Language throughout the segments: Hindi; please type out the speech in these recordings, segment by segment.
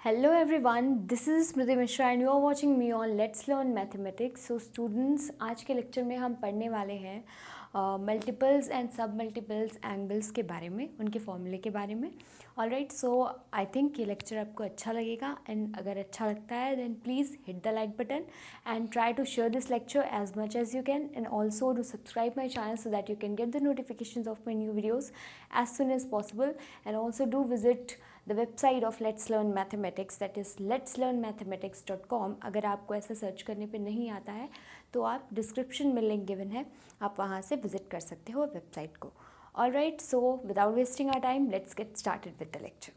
Hello everyone, this is Smriti Mishra and you are watching me on Let's Learn Mathematics. So students, आज के लेक्चर में हम पढ़ने वाले हैं multiples and sub multiples angles के बारे में, उनके फॉर्मूले के बारे में. ऑलराइट, सो आई थिंक ये लेक्चर आपको अच्छा लगेगा एंड अगर अच्छा लगता है then please hit the like button and try to share this lecture as much as you can, and also to subscribe my channel so that you can get the notifications of my new videos as soon as possible. And also do visit the website of Let's Learn Mathematics, that is letslearnmathematics.com. अगर आपको ऐसा सर्च करने पे नहीं आता है तो आप डिस्क्रिप्शन में लिंक गिवन है, आप वहाँ से विजिट कर सकते हो वेबसाइट को. Alright, so without wasting our time let's get started with the lecture.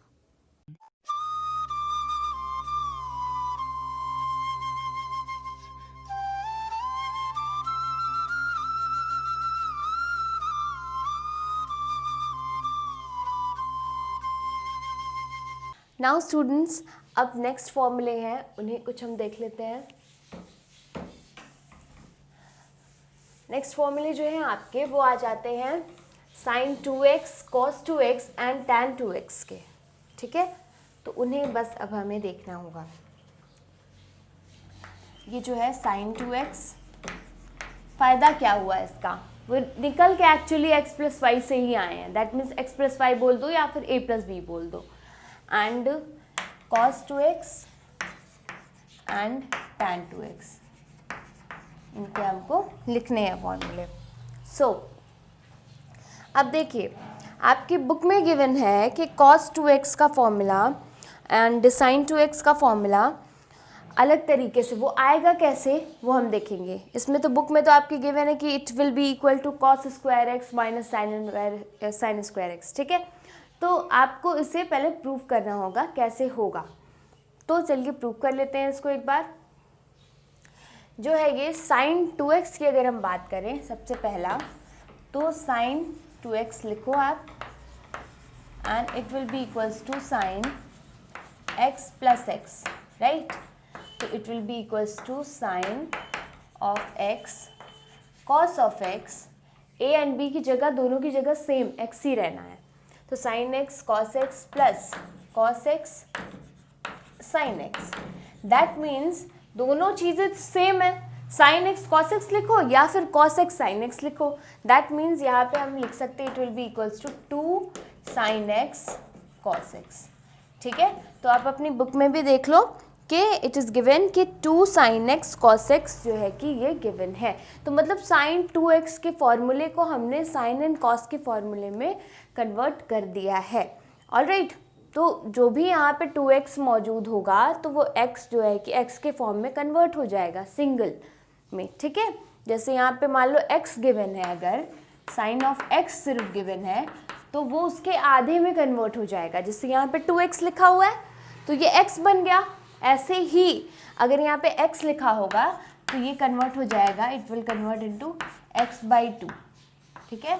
Now students, अब नेक्स्ट फॉर्मूले हैं, उन्हें कुछ हम देख लेते हैं. नेक्स्ट फॉर्मूले जो हैं आपके वो आ जाते हैं sin 2x cos 2x and tan 2x के. ठीक है, तो उन्हें बस अब हमें देखना होगा. ये जो है sin 2x, फ़ायदा क्या हुआ इसका, वो निकल के एक्चुअली x प्लस वाई से ही आए हैं. That means x plus y बोल दो या फिर a प्लस बी बोल दो. And cos 2x and tan 2x, इनके हमको लिखने हैं फॉर्मूले. सो अब देखिए, आपकी बुक में गिवन है कि cos 2x का फॉर्मूला एंड sin 2x का फॉर्मूला अलग तरीके से वो आएगा कैसे, वो हम देखेंगे. इसमें तो बुक में तो आपकी गिवन है कि it will be equal to cos square x minus sine square x. ठीक है, तो आपको इसे पहले प्रूव करना होगा कैसे होगा. तो चलिए प्रूव कर लेते हैं इसको एक बार. जो है ये sin 2x की अगर हम बात करें सबसे पहला, तो sin 2x लिखो आप and it will be equals to sin x plus x, right. तो it will be equals to sin of x cos of x. a and b की जगह, दोनों की जगह सेम x ही रहना है. तो sin x cos x plus cos x sin x. That means दोनों चीज़ें सेम है. sin x cos x लिखो या फिर cos x sin x लिखो. दैट मीन्स यहाँ पे हम लिख सकते हैं it will be equals to 2 sin x cos x. ठीक है, तो आप अपनी बुक में भी देख लो कि इट इज़ गिवन कि 2 sin x cos x जो है कि ये गिवन है. तो मतलब sin 2x के फॉर्मूले को हमने sin एंड cos के फॉर्मूले में कन्वर्ट कर दिया है. ऑलराइट, तो जो भी यहाँ पे 2x मौजूद होगा तो वो x जो है कि x के फॉर्म में कन्वर्ट हो जाएगा सिंगल में. ठीक है, जैसे यहाँ पे मान लो x गिवन है, अगर sin ऑफ x सिर्फ गिवन है तो वो उसके आधे में कन्वर्ट हो जाएगा. जैसे यहाँ पे 2x लिखा हुआ है तो ये x बन गया. ऐसे ही अगर यहाँ पे x लिखा होगा तो ये कन्वर्ट हो जाएगा, it will convert into x/2. ठीक है,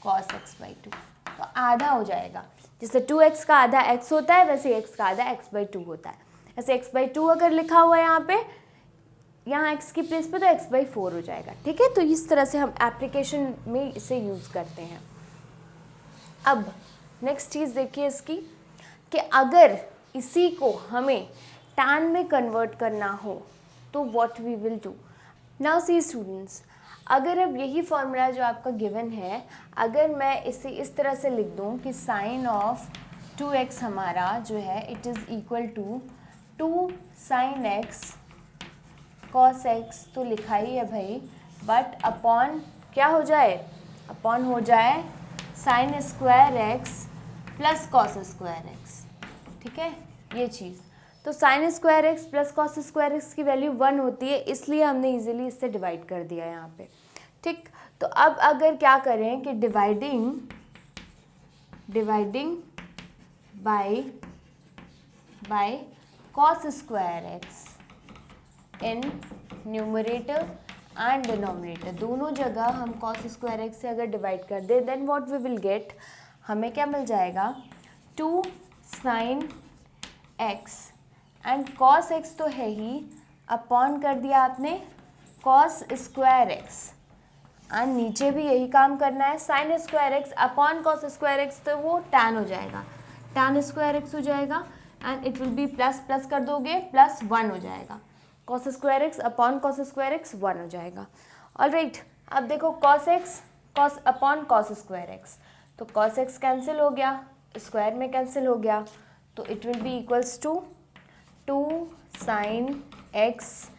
cos x/2, तो आधा हो जाएगा. जैसे 2x का आधा x होता है वैसे x का आधा x/2 होता है. ऐसे x/2 अगर लिखा हुआ है यहाँ पे, यहाँ x की प्लेस पे, तो x/4 हो जाएगा. ठीक है, तो इस तरह से हम एप्लीकेशन में इसे यूज़ करते हैं. अब नेक्स्ट चीज़ देखिए इसकी, कि अगर इसी को हमें tan में कन्वर्ट करना हो तो what we will do. Now see students, अगर अब यही फॉर्मूला जो आपका गिवन है, अगर मैं इसे इस तरह से लिख दूं कि sin ऑफ 2x हमारा जो है it is equal to 2 sin x cos x, तो लिखा ही है भाई, बट अपॉन क्या हो जाए, अपॉन हो जाए sin square x plus cos square x. ठीक है, ये चीज़. तो sin square x plus cos square x की वैल्यू 1 होती है, इसलिए हमने इजीली इससे डिवाइड कर दिया यहाँ पे. ठीक, तो अब अगर क्या करें कि dividing by cos square x in numerator and denominator, दोनों जगह हम cos स्क्वायर एक्स से अगर डिवाइड कर दें then what we will get, हमें क्या मिल जाएगा, 2 sin x and cos x तो है ही, अपॉन कर दिया आपने cos स्क्वायर एक्स, एंड नीचे भी यही काम करना है, sin square x upon cos square x, तो वो tan हो जाएगा, tan स्क्वायर एक्स हो जाएगा. And it will be plus plus कर दोगे प्लस 1 हो जाएगा, cos square x upon cos square x 1 हो जाएगा। ऑलराइट, अब देखो cos x cos upon cos square x, तो कॉस एक्स कैंसिल हो गया, स्क्वायर में कैंसिल हो गया, तो it will be equals to 2 sine x.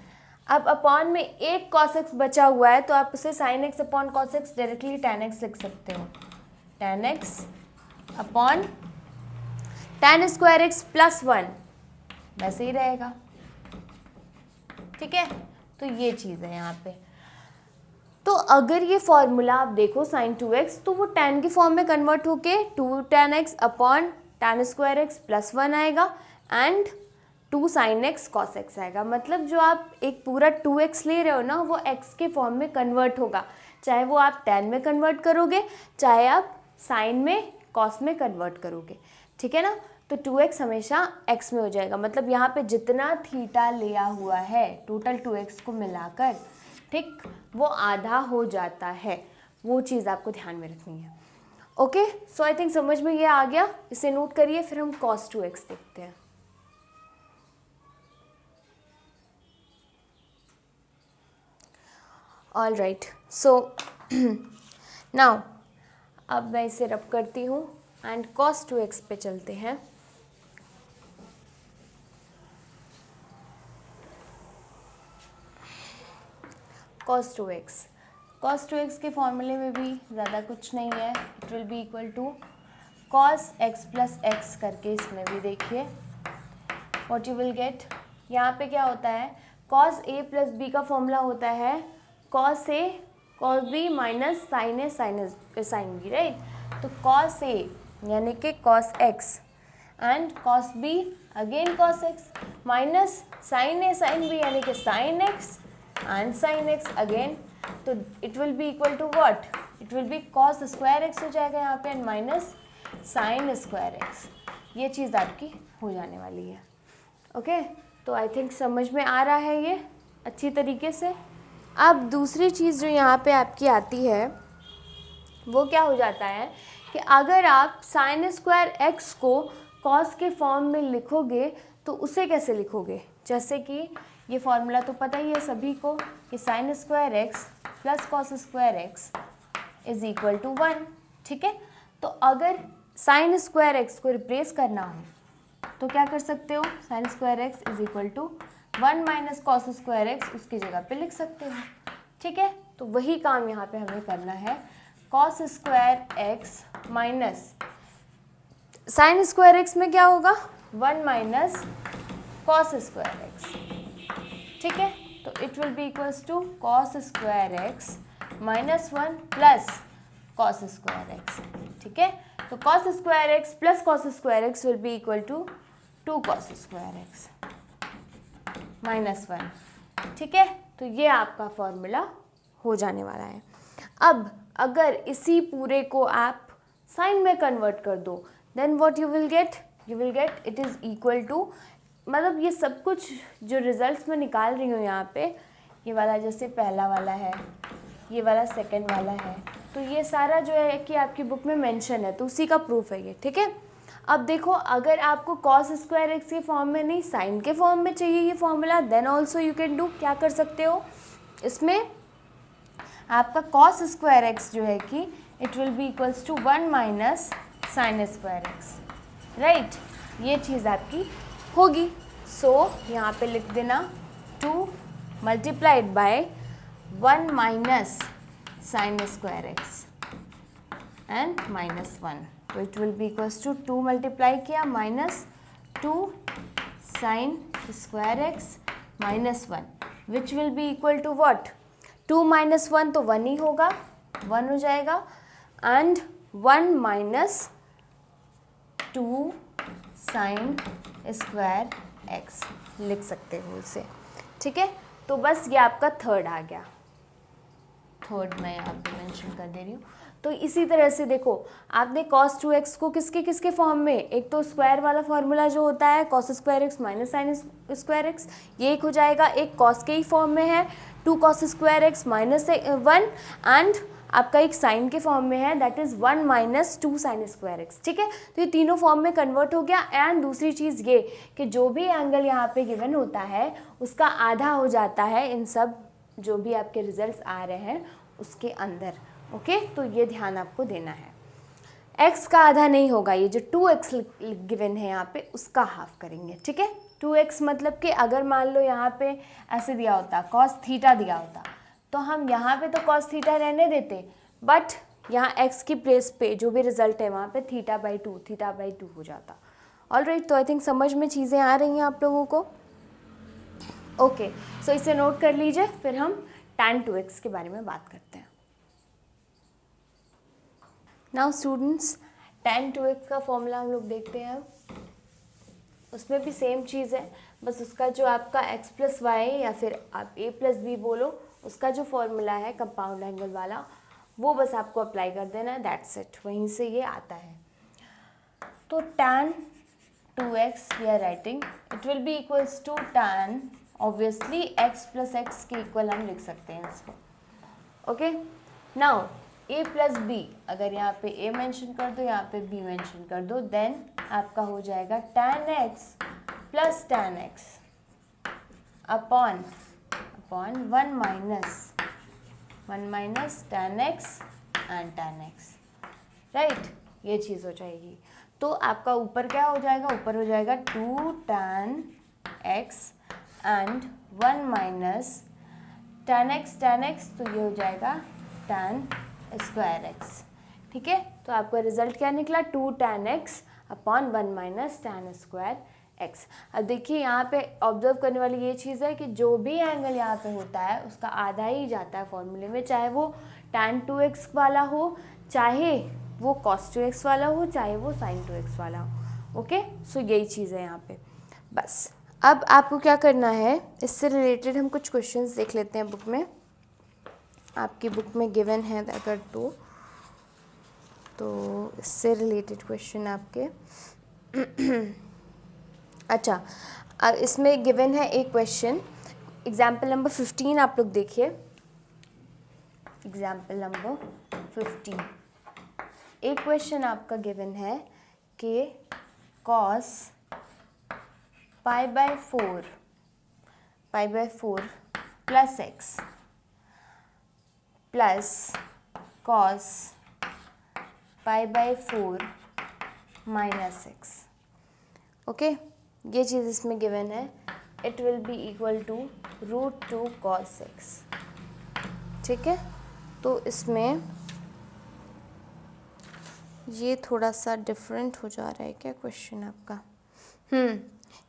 अब अपॉन में एक कॉस एक्स बचा हुआ है तो आप उसे sine x upon cos x directly tan x लिख सकते हो, tan x upon tan square x plus 1, वैसे ही रहेगा। ठीक है, तो ये चीज़ है यहाँ पे। तो अगर ये फॉर्मूला आप देखो sin 2x तो वो tan की फॉर्म में कन्वर्ट होके 2 tan x upon tan square x plus 1 आएगा and 2 sin x cos x आएगा। मतलब जो आप एक पूरा 2x ले रहे हो ना, वो x के फॉर्म में कन्वर्ट होगा, चाहे वो आप tan में कन्वर्ट करोगे, चाहे आप sin में cos में कन्वर्ट करोगे। ठीक है ना, तो 2x हमेशा x में हो जाएगा। मतलब यहाँ पे जितना थीटा लिया हुआ है टोटल 2x को मिलाकर, ठीक, वो आधा हो जाता है। वो चीज़ आपको ध्यान में रखनी है। ओके, सो आई थिंक समझ में ये आ गया, इसे नोट करिए, फिर हम cos 2x देखते हैं। ऑल राइट, सो नाउ अब मैं इसे रब करती हूँ एंड cos 2x पे चलते हैं। cos 2x के फॉर्मूले में भी ज़्यादा कुछ नहीं है, it will be equal to cos x plus x करके इसमें भी देखिए व्हाट यू विल गेट। यहाँ पे क्या होता है, cos a प्लस b का फॉर्मूला होता है cos a cos b minus sin a sin b, right. तो cos a यानी कि cos x and cos b again cos x minus sin a sin b यानी कि sin x and sin x again, तो it will be equal to what, it will be cos square x हो जाएगा यहाँ पे and minus sin square x। ये चीज़ आपकी हो जाने वाली है। ओके, तो आई थिंक समझ में आ रहा है ये अच्छी तरीके से। अब दूसरी चीज़ जो यहाँ पे आपकी आती है वो क्या हो जाता है कि अगर आप sin स्क्वायर x को cos के फॉर्म में लिखोगे तो उसे कैसे लिखोगे, जैसे कि ये फॉर्मूला तो पता ही है सभी को कि sin square x plus cos square x is equal to 1। ठीक है, तो अगर sin स्क्वायर एक्स को रिप्लेस करना हो तो क्या कर सकते हो, sin square x is equal to 1 minus cos square x उसकी जगह पे लिख सकते हो। ठीक है, तो वही काम यहाँ पे हमें करना है, cos square x minus sin square x में क्या होगा 1 माइनस कॉस स्क्वायर एक्स। ठीक है, तो it will be equals to cos square x minus 1 plus cos square x. ठीक है, तो cos square x plus cos square x will be equal to 2 cos square x minus 1। ठीक है, तो ये आपका फॉर्मूला हो जाने वाला है। अब अगर इसी पूरे को आप साइन में कन्वर्ट कर दो then what you will get, you will get it is equal to, मतलब ये सब कुछ जो रिजल्ट्स मैं निकाल रही हूँ यहाँ पे, ये वाला जैसे पहला वाला है, ये वाला सेकंड वाला है, तो ये सारा जो है कि आपकी बुक में मेंशन है, तो उसी का प्रूफ है ये। ठीक है, अब देखो अगर आपको कॉस स्क्वायर एक्स के फॉर्म में नहीं साइन के फॉर्म में चाहिए ये formula, then also you can do, क्या कर सकते हो, इसमें आपका कॉस स्क्वायर एक्स जो है कि it will be equals to 1 minus sine square x, right, ये चीज़ आपकी होगी। सो यहाँ पे लिख देना 2 multiplied by 1 minus sine square x and minus 1, तो it will be equals to 2 multiply किया minus 2 sine square x minus 1 which will be equal to what, 2 minus 1 तो 1 ही होगा, 1 हो जाएगा and 1 minus 2 sine square x लिख सकते हो इसे। ठीक है, तो बस ये आपका थर्ड आ गया, थर्ड मैं यहाँ पे मेंशन कर दे रही हूँ। तो इसी तरह से देखो आपने cos 2x को किसके किसके फॉर्म में, एक तो स्क्वायर वाला फॉर्मूला जो होता है cos square x minus sine square x, ये एक हो जाएगा, एक cos के ही फॉर्म में है 2 cos square x minus 1 and आपका एक साइन के फॉर्म में है, that is 1 minus 2 sine square x, ठीक है। तो ये तीनों फॉर्म में कन्वर्ट हो गया। एंड दूसरी चीज़ ये कि जो भी एंगल यहाँ पे गिवन होता है उसका आधा हो जाता है इन सब जो भी आपके रिजल्ट्स आ रहे हैं उसके अंदर, ओके। तो ये ध्यान आपको देना है। x का आधा नहीं होगा, ये जो 2x गिवन है यहाँ पे उसका हाफ करेंगे, ठीक है। 2x मतलब कि अगर मान लो यहाँ पे ऐसे दिया होता cos थीटा दिया होता तो हम यहाँ पे तो cos थीटा रहने देते, बट यहाँ x की प्लेस पे जो भी रिजल्ट है वहाँ पे थीटा/2 हो जाता। ऑलराइट, तो आई थिंक समझ में चीज़ें आ रही हैं आप लोगों को। ओके, सो इसे नोट कर लीजिए, फिर हम tan 2x के बारे में बात करते हैं। नाउ स्टूडेंट्स, tan 2x का फॉर्मूला हम लोग देखते हैं। उसमें भी सेम चीज़ है, बस उसका जो आपका x प्लस वाई या फिर आप a प्लस बी बोलो, उसका जो फॉर्मूला है कंपाउंड एंगल वाला वो बस आपको अप्लाई कर देना है, दैट्स इट, वहीं से ये आता है। तो tan 2x we are writing it will be equals to tan, obviously x plus x के इक्वल हम लिख सकते हैं इसको, okay. Now a plus b, अगर यहाँ पे a मेंशन कर दो, यहाँ पे b मेंशन कर दो, देन आपका हो जाएगा tan x plus tan x upon 1 minus tan x and tan x, right, ये चीज़ हो जाएगी। तो आपका ऊपर क्या हो जाएगा, ऊपर हो जाएगा 2 tan x and 1 minus tan x, तो ये हो जाएगा tan स्क्वायर एक्स, ठीक है। तो आपका रिजल्ट क्या निकला, 2 tan x upon 1 minus tan square x. अब देखिए यहाँ पे ऑब्जर्व करने वाली ये चीज़ है कि जो भी एंगल यहाँ पे होता है उसका आधा ही जाता है फॉर्मूले में, चाहे वो tan 2x वाला हो, चाहे वो cos 2x वाला हो, चाहे वो sin 2x वाला हो, ओके। सो यही चीज़ है यहाँ पे। बस अब आपको क्या करना है, इससे रिलेटेड हम कुछ क्वेश्चंस देख लेते हैं बुक में। आपकी बुक में गिवन है अगर तो इससे रिलेटेड क्वेश्चन आपके अच्छा, इसमें गिवन है एक क्वेश्चन, एग्जाम्पल नंबर 15, आप लोग देखिए। एग्जाम्पल नंबर 15, एक क्वेश्चन आपका गिवन है कि cos π/4 plus x plus cos π/4 minus x, okay. ये चीज़ इसमें गिवन है, it will be equal to √2 cos x, ठीक है। तो इसमें ये थोड़ा सा डिफरेंट हो जा रहा है क्या क्वेश्चन आपका,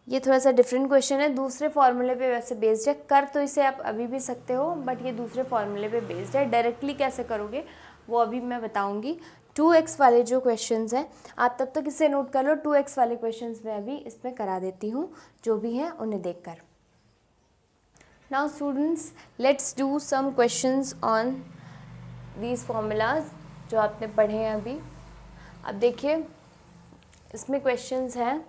ये थोड़ा सा डिफरेंट क्वेश्चन है, दूसरे फॉर्मूले पे वैसे बेस्ड है। कर तो इसे आप अभी भी सकते हो, बट ये दूसरे फॉर्मूले पे बेस्ड है। डायरेक्टली कैसे करोगे वो अभी मैं बताऊंगी। 2x वाले जो क्वेश्चंस हैं आप तब तक इसे नोट कर लो, 2x वाले क्वेश्चंस मैं अभी इसमें करा देती हूँ, जो भी हैं उन्हें देखकर। Now students, let's do some questions on these formulas जो आपने पढ़े हैं अभी। अब देखिए इसमें क्वेश्चंस हैं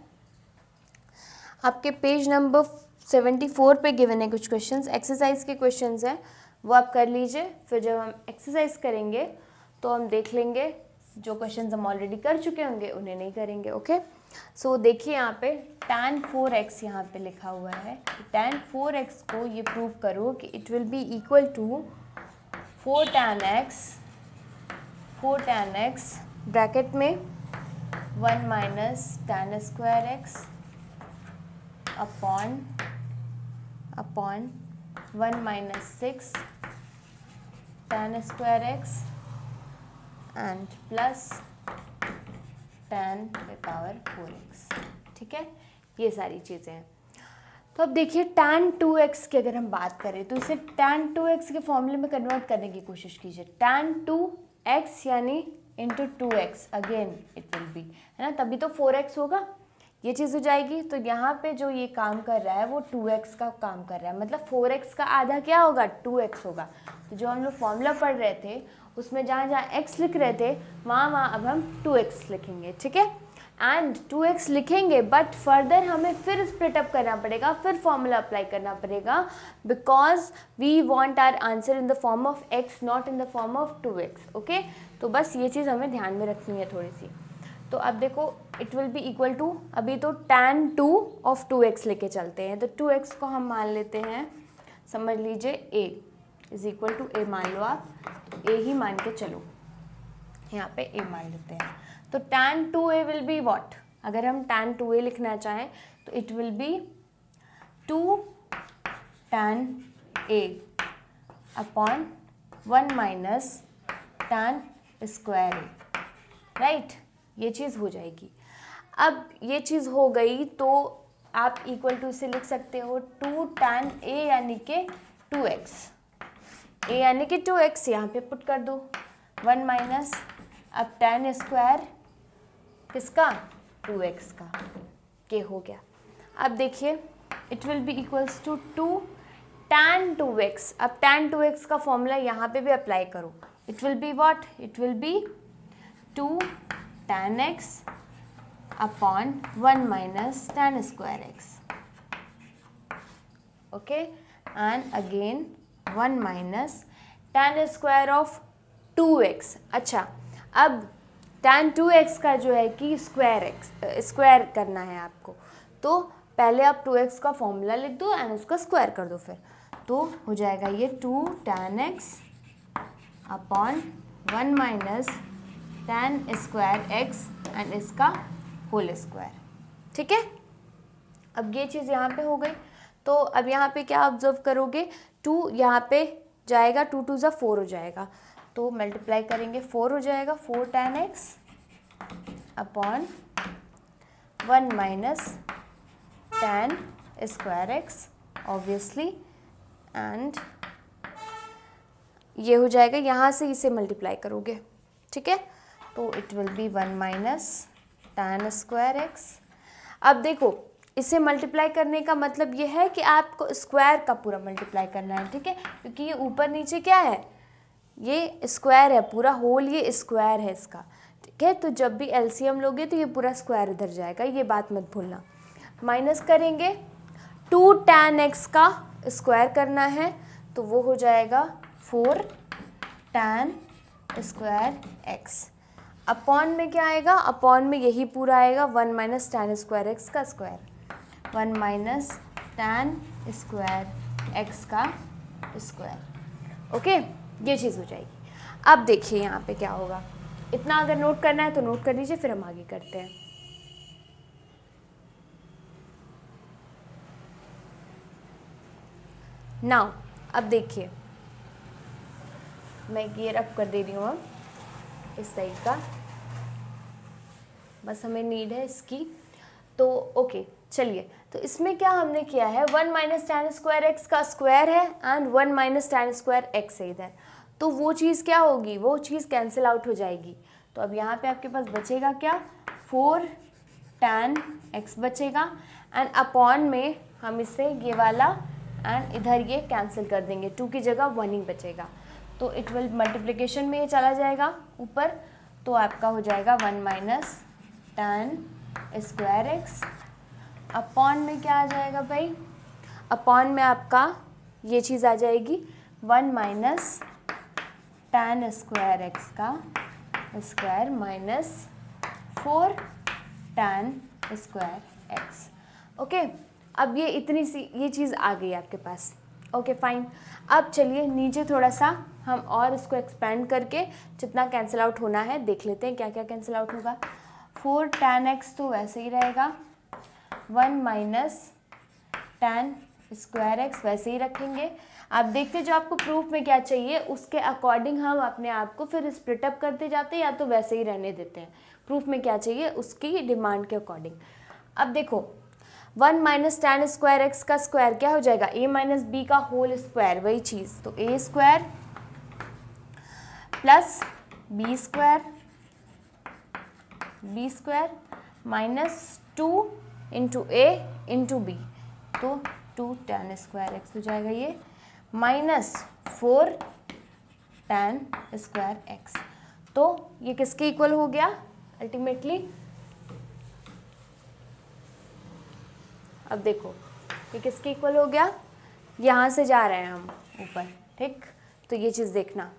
आपके पेज नंबर 74 पे गिवन है कुछ क्वेश्चंस, एक्सरसाइज के क्वेश्चंस हैं, वो आप कर लीजिए। फिर जब हम एक्सरसाइज करेंगे तो हम देख लेंगे, जो क्वेश्चंस हम ऑलरेडी कर चुके होंगे उन्हें नहीं करेंगे, ओके। सो देखिए यहाँ पे tan 4x यहाँ पे लिखा हुआ है, tan 4x को ये प्रूव करो कि it will be equal to 4 tan x bracket में 1 minus tan square x upon 1 minus 6 tan square x and plus tan पे पावर 4x, ठीक है। ये सारी चीज़ें हैं। तो अब देखिए tan 2x की अगर हम बात करें तो इसे tan 2x के फॉर्मूले में कन्वर्ट करने की कोशिश कीजिए। tan 2x यानी into 2x, again it will B, है ना, तभी तो 4x होगा, ये चीज़ हो जाएगी। तो यहाँ पे जो ये काम कर रहा है वो 2x का काम कर रहा है, मतलब 4x का आधा क्या होगा, 2x होगा। तो जो हम लोग फॉर्मूला पढ़ रहे थे उसमें जहाँ जहाँ x लिख रहे थे वहाँ अब हम 2x लिखेंगे, ठीक है। एंड 2x लिखेंगे, बट फर्दर हमें फिर स्प्लिट अप करना पड़ेगा, फिर फॉर्मूला अप्लाई करना पड़ेगा, because we want our answer in the form of x, not in the form of 2x। Okay, तो बस ये चीज़ हमें ध्यान में रखनी है थोड़ी सी। तो अब देखो it will be equal to, अभी तो tan 2 ऑफ 2x लेके चलते हैं, तो 2x को हम मान लेते हैं, समझ लीजिए a is equal to a मान लो आप, तो a ही मान के चलो, यहाँ पे a मान लेते हैं। तो tan 2a will be what, अगर हम tan 2a लिखना चाहें तो it will B 2 tan a upon 1 minus tan square a, right, ये चीज़ हो जाएगी। अब ये चीज़ हो गई तो आप इक्वल टू से लिख सकते हो 2 tan a यानी कि 2x, a यानी कि 2x यहाँ पे पुट कर दो, 1 माइनस अब tan स्क्वायर किसका, 2x का, के हो गया। अब देखिए it will be equals to 2 tan 2x, अब tan 2x का फॉर्मूला यहाँ पे भी अप्लाई करो, it will be what, it will B 2 tan x upon 1 minus tan square x, okay, and again 1 minus tan square of 2x। अच्छा, अब tan 2x का जो है कि स्क्वायर करना है आपको, तो पहले आप 2x का फॉर्मूला लिख दो एंड उसका स्क्वायर कर दो, फिर तो हो जाएगा ये 2 tan x upon 1 minus tan square x and इसका होल स्क्वायर, ठीक है। अब ये चीज़ यहाँ पे हो गई, तो अब यहाँ पे क्या ऑब्जर्व करोगे, 2 यहाँ पे जाएगा, 2 2 ज़ा 4 हो जाएगा, तो मल्टीप्लाई करेंगे 4 हो जाएगा, 4 tan x upon 1 minus tan square x obviously, and ये हो जाएगा, यहाँ से इसे मल्टीप्लाई करोगे, ठीक है, तो it will B 1 minus tan square x। अब देखो इसे मल्टीप्लाई करने का मतलब ये है कि आपको स्क्वायर का पूरा मल्टीप्लाई करना है, ठीक है, क्योंकि ये ऊपर नीचे क्या है, ये स्क्वायर है, पूरा होल ये स्क्वायर है इसका, ठीक है। तो जब भी एलसीएम लोगे तो ये पूरा स्क्वायर इधर जाएगा, ये बात मत भूलना। माइनस करेंगे 2 tan x का स्क्वायर करना है, तो वो हो जाएगा 4 tan स्क्वायर x, अपॉन में क्या आएगा, अपॉन में यही पूरा आएगा 1 माइनस tan स्क्वायर x का square, 1 minus tan square x का स्क्वायर, ओके, ये चीज़ हो जाएगी। अब देखिए यहाँ पे क्या होगा, इतना अगर नोट करना है तो नोट कर लीजिए, फिर हम आगे करते हैं। नाउ अब देखिए, मैं गियर अप कर दे रही हूँ अब इस साइड का, बस हमें नीड है इसकी, तो ओके चलिए, तो इसमें क्या हमने किया है, 1 माइनस tan स्क्वायर एक्स का स्क्वायर है and 1 minus tan square x है इधर, तो वो चीज़ क्या होगी, वो चीज़ कैंसिल आउट हो जाएगी। तो अब यहाँ पे आपके पास बचेगा क्या, 4 tan x बचेगा, एंड अपॉन में हम इससे ये वाला एंड इधर ये कैंसिल कर देंगे, 2 की जगह 1 ही बचेगा, तो इट विल मल्टीप्लिकेशन में ये चला जाएगा ऊपर, तो आपका हो जाएगा 1 minus tan square x, upon में क्या आ जाएगा भाई, अपॉन में आपका ये चीज़ आ जाएगी 1 माइनस tan स्क्वायर एक्स का square minus 4 tan square x, okay. अब ये इतनी सी ये चीज़ आ गई आपके पास, ओके फाइन। अब चलिए नीचे थोड़ा सा हम और इसको एक्सपेंड करके जितना कैंसिल आउट होना है देख लेते हैं, क्या क्या कैंसिल आउट होगा। 4 tan x तो वैसे ही रहेगा, 1 माइनस tan स्क्वायर एक्स वैसे ही रखेंगे। आप देखते जो आपको प्रूफ में क्या चाहिए उसके अकॉर्डिंग हम अपने आप को फिर स्प्लिट अप करते जाते हैं या तो वैसे ही रहने देते हैं, प्रूफ में क्या चाहिए उसकी डिमांड के अकॉर्डिंग। अब देखो 1 माइनस tan स्क्वायर एक्स का स्क्वायर क्या हो जाएगा, a माइनस बी का होल स्क्वायर, वही चीज़, तो a square plus b square minus 2 into a into b, तो 2 tan स्क्वायर एक्स हो जाएगा ये, माइनस 4 tan स्क्वायर एक्स, तो ये किसके इक्वल हो गया अल्टीमेटली अब देखो ये किसके इक्वल हो गया, यहाँ से जा रहे हैं हम ऊपर, ठीक। तो ये चीज़ देखना,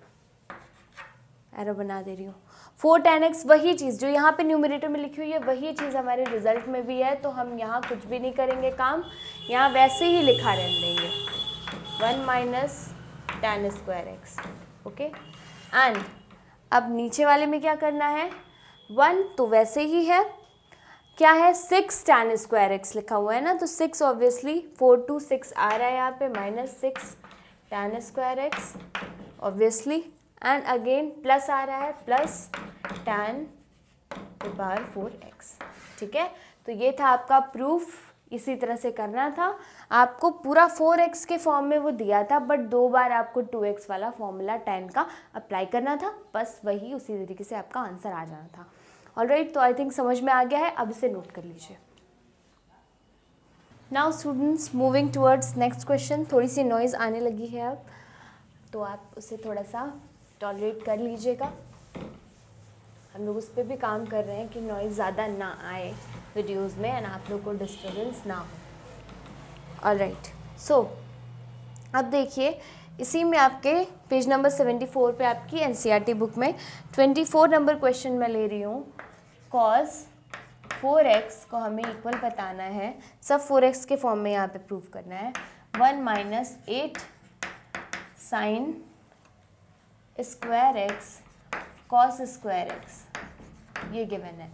एरो बना दे रही हूँ। 4 tan x वही चीज़ जो यहाँ पे न्यूमरेटर में लिखी हुई है, वही चीज़ हमारे रिजल्ट में भी है, तो हम यहाँ कुछ भी नहीं करेंगे काम, यहाँ वैसे ही लिखा रहने देंगे 1 minus tan square x, okay. And अब नीचे वाले में क्या करना है, 1 तो वैसे ही है, क्या है 6 tan स्क्वायर एक्स लिखा हुआ है ना, तो 6 ऑब्वियसली 4 to 6 आ रहा है यहाँ पे, minus 6 tan square x obviously, and again plus आ रहा है, plus tan to power 4x, ठीक है। तो ये था आपका प्रूफ, इसी तरह से करना था आपको, पूरा 4x के फॉर्म में वो दिया था, बट 2 बार आपको 2x वाला फॉर्मूला tan का अप्लाई करना था, बस वही उसी तरीके से आपका आंसर आ जाना था। ऑलराइट, तो आई थिंक समझ में आ गया है, अब इसे नोट कर लीजिए। Now students moving towards next question, थोड़ी सी नॉइज़ आने लगी है अब, तो आप उसे थोड़ा सा टॉलरेट कर लीजिएगा, हम लोग उस पर भी काम कर रहे हैं कि नॉइज़ ज़्यादा ना आए वीडियोज़ में एंड आप लोग को डिस्टर्बेंस ना हो। ऑलराइट, सो अब देखिए इसी में आपके पेज नंबर 74 पे आपकी एनसीईआरटी बुक में 24 नंबर क्वेश्चन मैं ले रही हूँ। कॉस 4x को हमें इक्वल बताना है, सब 4x के फॉर्म में यहाँ पे प्रूव करना है, 1 minus 8 sine square x cos square x, ये गिवन है,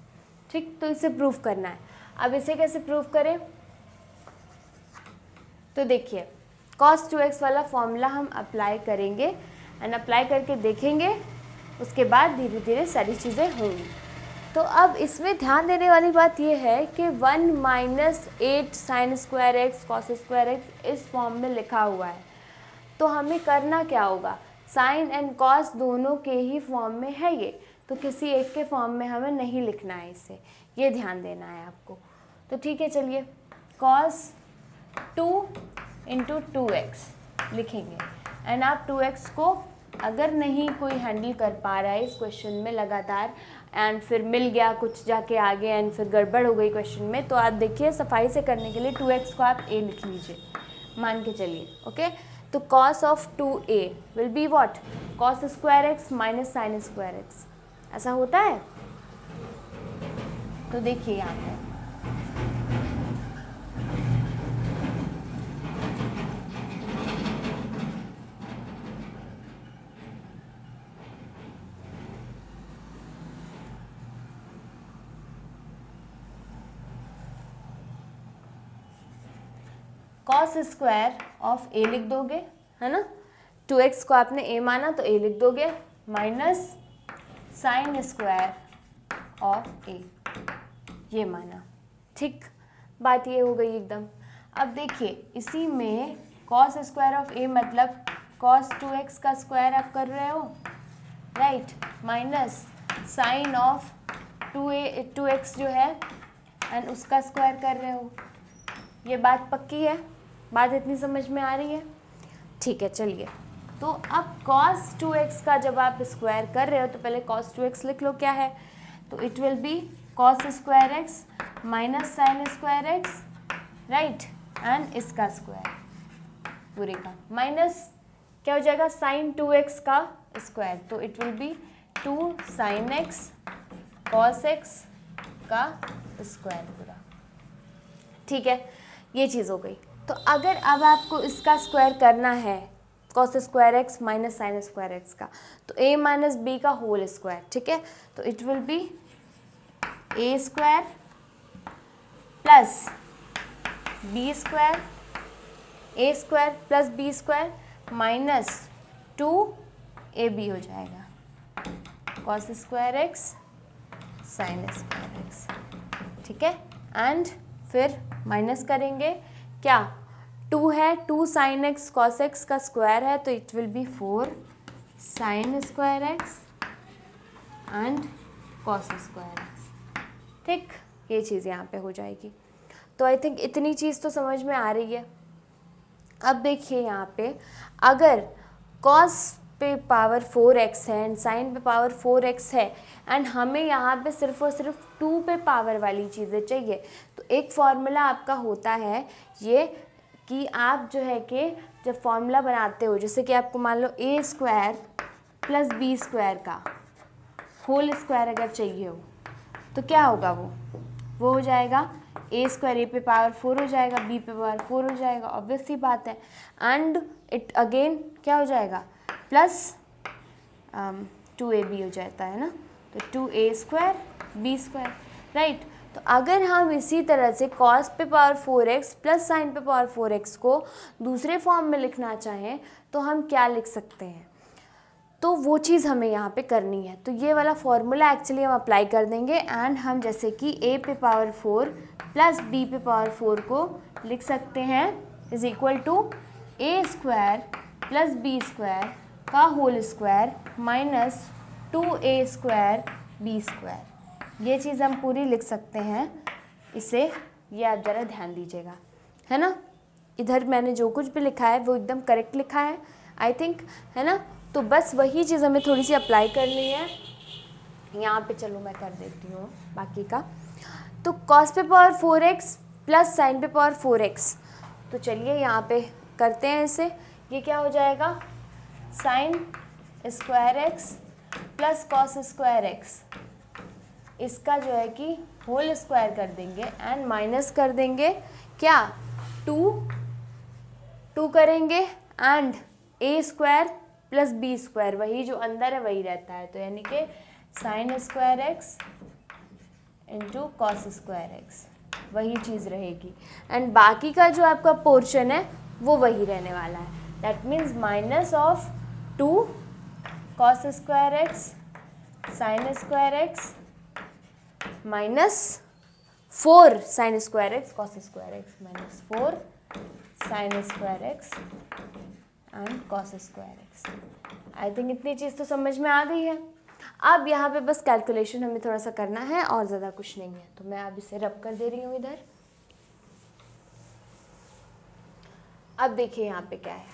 ठीक। तो इसे प्रूफ करना है। अब इसे कैसे प्रूफ करें, तो देखिए cos 2x वाला फॉर्मूला हम अप्लाई करेंगे एंड अप्लाई करके देखेंगे, उसके बाद धीरे धीरे सारी चीज़ें होंगी। तो अब इसमें ध्यान देने वाली बात यह है कि 1 minus 8 sine square x cos square x इस फॉर्म में लिखा हुआ है, तो हमें करना क्या होगा, साइन एंड कॉस दोनों के ही फॉर्म में है ये, तो किसी एक के फॉर्म में हमें नहीं लिखना है इसे, ये ध्यान देना है आपको। तो ठीक है, चलिए cos 2 इंटू 2x लिखेंगे, एंड आप 2x को अगर नहीं कोई हैंडल कर पा रहा है इस क्वेश्चन में लगातार एंड फिर मिल गया कुछ जाके आगे एंड फिर गड़बड़ हो गई क्वेश्चन में, तो आप देखिए सफाई से करने के लिए 2x को आप a लिख लीजिए, मान के चलिए, ओके। तो cos of 2a will be what, cos square x minus sine square x, ऐसा होता है। तो देखिए यहाँ पे cos स्क्वायर ऑफ a लिख दोगे, है ना, 2x को आपने a माना तो a लिख दोगे, minus sine square of a ये माना, ठीक। बात ये हो गई एकदम। अब देखिए इसी में cos स्क्वायर ऑफ a मतलब cos 2x का स्क्वायर आप कर रहे हो, right, minus sign of 2x जो है एंड उसका स्क्वायर कर रहे हो। ये बात पक्की है, बात इतनी समझ में आ रही है, ठीक है। चलिए, तो अब cos 2x का जब आप स्क्वायर कर रहे हो तो पहले cos 2x लिख लो क्या है, तो it will B cos square x minus sine square x, right, and इसका स्क्वायर पूरे का, माइनस क्या हो जाएगा साइन 2x का स्क्वायर, तो it will B 2 sine x cos x का स्क्वायर पूरा, ठीक है। ये चीज़ हो गई। तो अगर अब आपको इसका स्क्वायर करना है cos square x minus sine square x का, तो a माइनस बी का होल स्क्वायर, ठीक है। तो it will B a square plus b square, a square plus b square minus 2ab हो जाएगा cos square x sign square x, ठीक है। एंड फिर माइनस करेंगे, क्या 2 है, 2 साइन एक्स कॉस एक्स का स्क्वायर है, तो it will B 4 sign square x and cos square x, ठीक। ये चीज़ यहाँ पे हो जाएगी। तो आई थिंक इतनी चीज़ तो समझ में आ रही है। अब देखिए यहाँ पे अगर कॉस पे पावर 4x है एंड साइन पे पावर 4x है एंड हमें यहाँ पे सिर्फ और सिर्फ 2 पे पावर वाली चीज़ें चाहिए, तो एक फॉर्मूला आपका होता है ये कि आप जो है कि जब फॉर्मूला बनाते हो, जैसे कि आपको मान लो ए स्क्वायर प्लस बी स्क्वायर का होल स्क्वायर अगर चाहिए हो तो क्या होगा, वो हो जाएगा ए स्क्वायर ए पे पावर 4 हो जाएगा, बी पे पावर 4 हो जाएगा, ऑब्वियस सी बात है। एंड इट अगेन क्या हो जाएगा, प्लस 2ab हो जाता है ना, तो 2a square B square, right. तो अगर हम इसी तरह से कॉस पे पावर 4x प्लस साइन पे पावर 4x को दूसरे फॉर्म में लिखना चाहें तो हम क्या लिख सकते हैं, तो वो चीज़ हमें यहाँ पे करनी है। तो ये वाला फॉर्मूला एक्चुअली हम अप्लाई कर देंगे एंड हम जैसे कि a पे पावर 4 प्लस b पे पावर 4 को लिख सकते हैं is equal to a square plus b square का whole square minus 2a square b square. ये चीज़ हम पूरी लिख सकते हैं इसे, ये आप ज़रा ध्यान दीजिएगा, है ना। इधर मैंने जो कुछ भी लिखा है वो एकदम करेक्ट लिखा है आई थिंक, है ना। तो बस वही चीज़ हमें थोड़ी सी अप्लाई करनी है यहाँ पे। चलो मैं कर देती हूँ बाकी का। तो कॉस पे पावर 4x प्लस साइन पे पावर 4x, तो चलिए यहाँ पे करते हैं इसे। ये क्या हो जाएगा, sign square x plus cos square x, इसका जो है कि होल स्क्वायर कर देंगे एंड माइनस कर देंगे क्या, 2 करेंगे and a square plus b square, वही जो अंदर है वही रहता है, तो यानी कि sign square x into cos square x, वही चीज़ रहेगी। एंड बाकी का जो आपका पोर्शन है वो वही रहने वाला है, that means minus of 2 cos square x sign square x minus 4 sign square x cos square x minus 4 sign square x and cos square x. I think इतनी चीज़ तो समझ में आ गई है। अब यहाँ पे बस कैलकुलेशन हमें थोड़ा सा करना है और ज़्यादा कुछ नहीं है, तो मैं अब इसे रब कर दे रही हूँ इधर। अब देखिए यहाँ पे क्या है,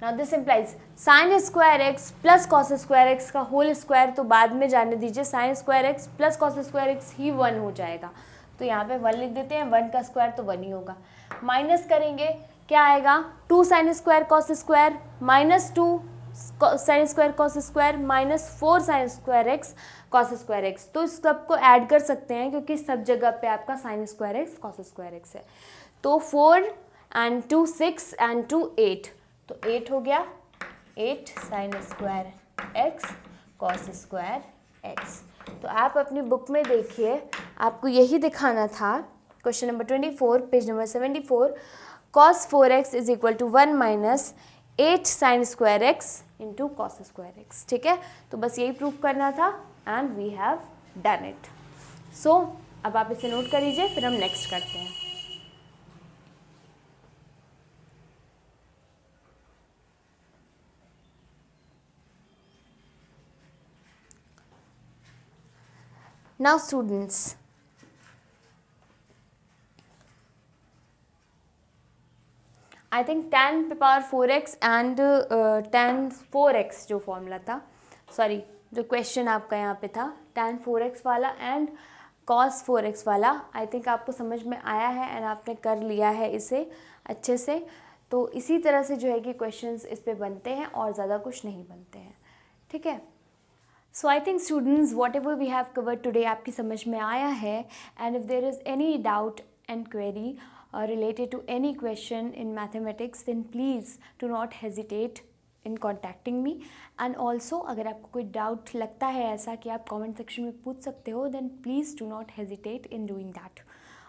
now this implies sine square x plus cos square x का होल स्क्वायर, तो बाद में जाने दीजिए, sine square x plus cos square x ही 1 हो जाएगा, तो यहाँ पे 1 लिख देते हैं, 1 का स्क्वायर तो 1 ही होगा। माइनस करेंगे क्या आएगा, 2 sine square cos square minus 2 sine square cos square minus 4 sign square x cos square x. तो इस सब को ऐड कर सकते हैं क्योंकि सब जगह पे आपका sign square x cos square x है। तो 4 एंड 2 6 एंड 2 8, तो 8 हो गया, 8 sine square x cos square x. तो आप अपनी बुक में देखिए, आपको यही दिखाना था, question number 24 page number 74, cos 4x is equal to 1 minus 8 sine square x into cos square x, ठीक है। तो बस यही प्रूफ करना था and we have done it. So अब आप इसे नोट कर लीजिए, फिर हम नेक्स्ट करते हैं। Now students, I think tan पे power 4x and tan 4x जो फॉर्मूला था, सॉरी जो क्वेश्चन आपका यहाँ पे था tan 4x वाला एंड cos 4x वाला, आई थिंक आपको समझ में आया है एंड आपने कर लिया है इसे अच्छे से। तो इसी तरह से जो है कि क्वेश्चंस इस पे बनते हैं और ज़्यादा कुछ नहीं बनते हैं, ठीक है। So I think students whatever we have covered today आपकी समझ में आया है, and if there is any doubt and query related to any question in mathematics, then please do not hesitate in contacting me. And also अगर आपको कोई डाउट लगता है ऐसा कि आप कमेंट सेक्शन में पूछ सकते हो, then please do not hesitate in doing that.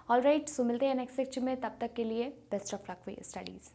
All right, so मिलते हैं नेक्स्ट लेक्चर में, तब तक के लिए best of luck for your studies.